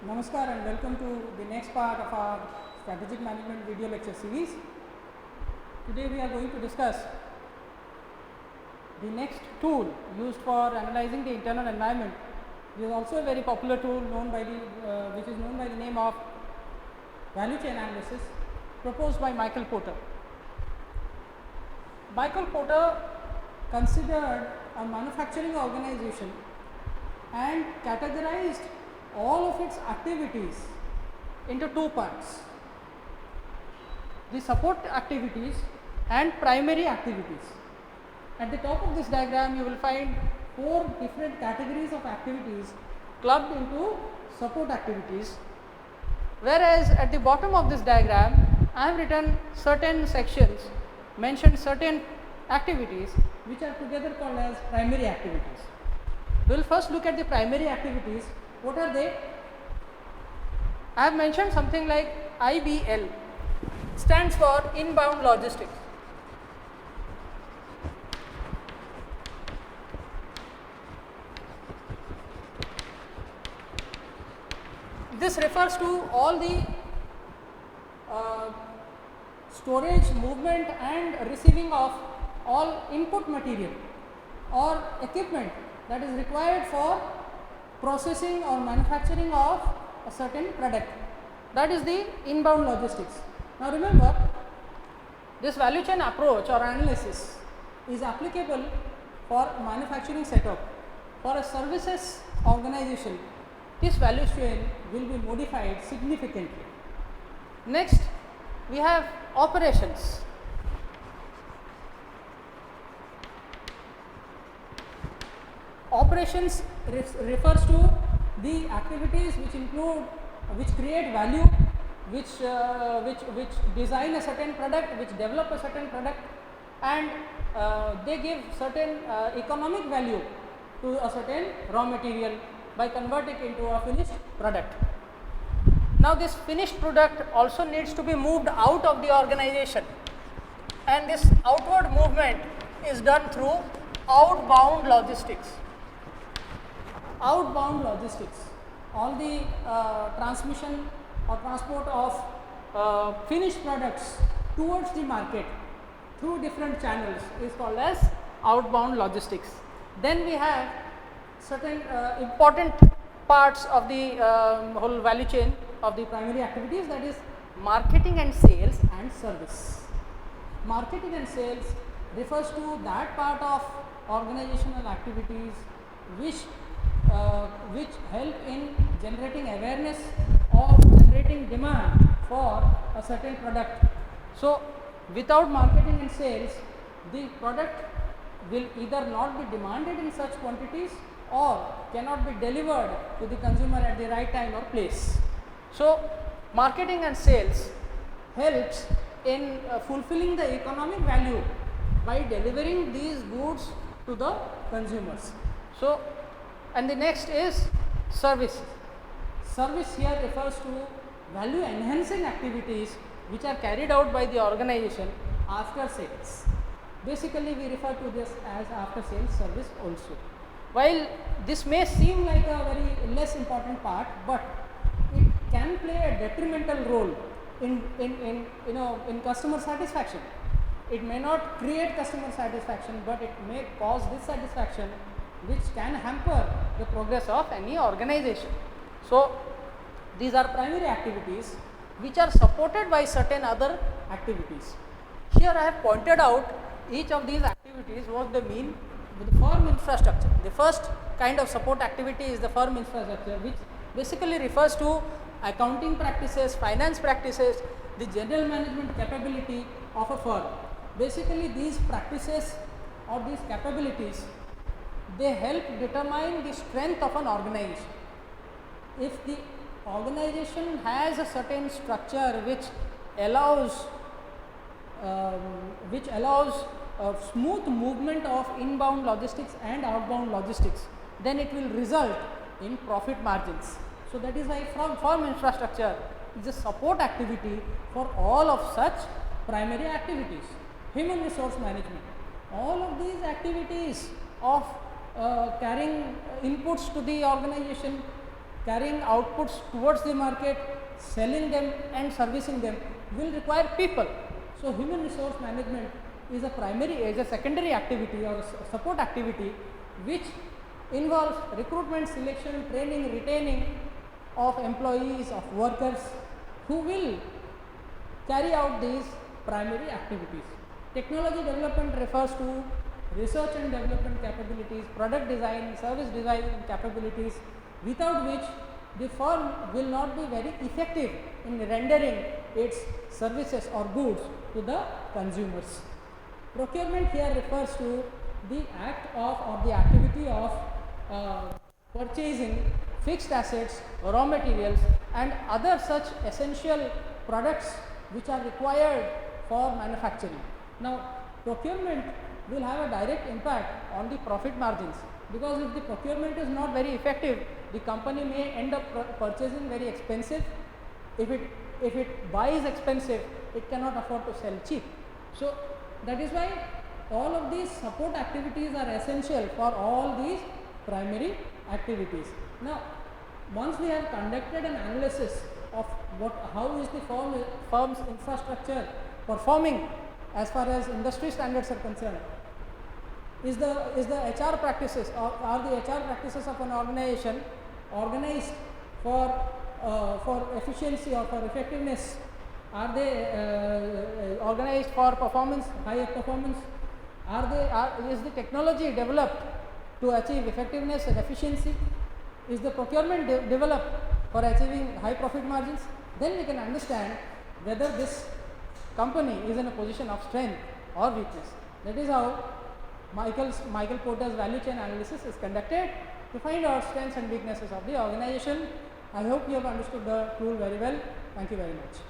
Namaskar and welcome to the next part of our strategic management video lecture series. Today we are going to discuss the next tool used for analyzing the internal environment. This is also a very popular tool known by which is known by the name of value chain analysis, proposed by Michael Porter. Michael Porter considered a manufacturing organization and categorized all of its activities into two parts: the support activities and primary activities. At the top of this diagram you will find four different categories of activities clubbed into support activities, whereas at the bottom of this diagram I have written certain sections, mentioned certain activities which are together called as primary activities. We will first look at the primary activities. What are they? I have mentioned something like IBL, stands for inbound logistics. This refers to all the storage, movement and receiving of all input material or equipment that is required for processing or manufacturing of a certain product. That is the inbound logistics. Now remember, this value chain approach or analysis is applicable for manufacturing setup. For a services organization, this value chain will be modified significantly. Next, we have operations. Operations refers to the activities which create value, which design a certain product, which develop a certain product, and they give certain economic value to a certain raw material by converting it into a finished product. Now this finished product also needs to be moved out of the organization, and this outward movement is done through outbound logistics. Outbound logistics, all the transmission or transport of finished products towards the market through different channels is called as outbound logistics. Then we have certain important parts of the whole value chain of the primary activities, that is marketing and sales and service. Marketing and sales refers to that part of organizational activities which help in generating awareness or generating demand for a certain product. So without marketing and sales, the product will either not be demanded in such quantities or cannot be delivered to the consumer at the right time or place. So marketing and sales helps in fulfilling the economic value by delivering these goods to the consumers. So, and the next is service. Service here refers to value enhancing activities which are carried out by the organization after sales. Basically we refer to this as after sales service also. While this may seem like a very less important part, but it can play a detrimental role in customer satisfaction. It may not create customer satisfaction, but it may cause dissatisfaction, which can hamper the progress of any organization. So these are primary activities which are supported by certain other activities. Here I have pointed out each of these activities, what they mean with the firm infrastructure. The first kind of support activity is the firm infrastructure, which basically refers to accounting practices, finance practices, the general management capability of a firm. Basically these practices or these capabilities, they help determine the strength of an organization. If the organization has a certain structure which allows smooth movement of inbound logistics and outbound logistics, then it will result in profit margins. So that is why firm infrastructure is a support activity for all of such primary activities. Human resource management, all of these activities of carrying inputs to the organization, carrying outputs towards the market, selling them and servicing them will require people. So human resource management is a secondary activity or support activity which involves recruitment, selection, training, retaining of employees, of workers who will carry out these primary activities. Technology development refers to research and development capabilities, product design, service design capabilities, without which the firm will not be very effective in rendering its services or goods to the consumers. Procurement here refers to the act of or the activity of purchasing fixed assets, raw materials and other such essential products which are required for manufacturing. Now, procurement will have a direct impact on the profit margins, because if the procurement is not very effective, the company may end up purchasing very expensive. If it buys expensive, it cannot afford to sell cheap. So that is why all of these support activities are essential for all these primary activities. Now, once we have conducted an analysis of how is the firm's infrastructure performing as far as industry standards are concerned, is the HR practices or are the HR practices of an organization organized for efficiency or for effectiveness? Are they organized for performance, high performance? Is the technology developed to achieve effectiveness and efficiency? Is the procurement developed for achieving high profit margins? Then we can understand whether this company is in a position of strength or weakness. That is how Michael Porter's value chain analysis is conducted to find out strengths and weaknesses of the organization. I hope you have understood the tool very well. Thank you very much.